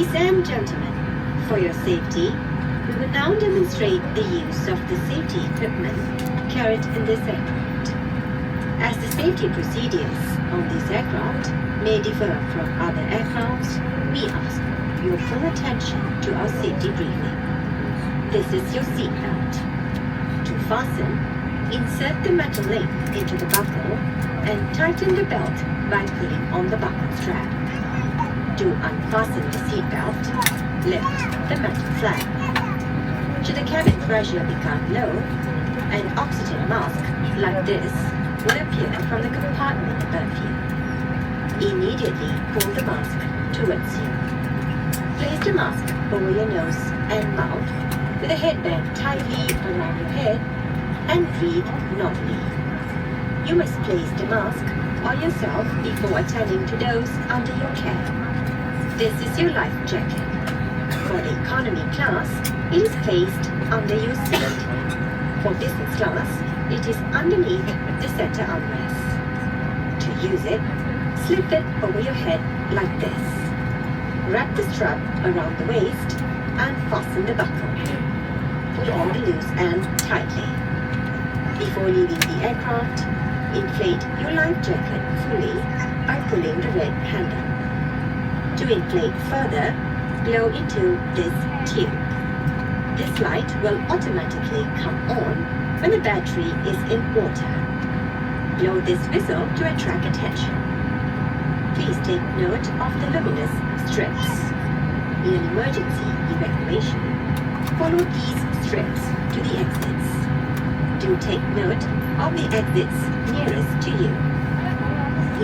Ladies and gentlemen, for your safety, we will now demonstrate the use of the safety equipment carried in this aircraft. As the safety procedures on this aircraft may differ from other aircrafts, we ask your full attention to our safety briefing. This is your seatbelt. To fasten, insert the metal link into the buckle and tighten the belt by pulling on the buckle strap. To unfasten the seatbelt, lift the metal flap. Should the cabin pressure become low, an oxygen mask like this will appear from the compartment above you. Immediately pull the mask towards you. Place the mask over your nose and mouth with a headband tightly around your head and breathe normally. You must place the mask on yourself before attending to those under your care. This is your life jacket. For the economy class, it is placed under your seat. For business class, it is underneath the center armrest. To use it, slip it over your head like this. Wrap the strap around the waist and fasten the buckle. Pull on the loose end tightly. Before leaving the aircraft, inflate your life jacket fully by pulling the red handle. To inflate further, blow into this tube. This light will automatically come on when the battery is in water. Blow this whistle to attract attention. Please take note of the luminous strips. In an emergency evacuation, follow these strips to the exits. Do take note of the exits nearest to you.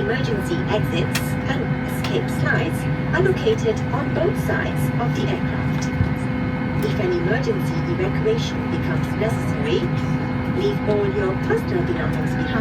Emergency exits and escape slides are located on both sides of the aircraft. If an emergency evacuation becomes necessary, leave all your personal belongings behind.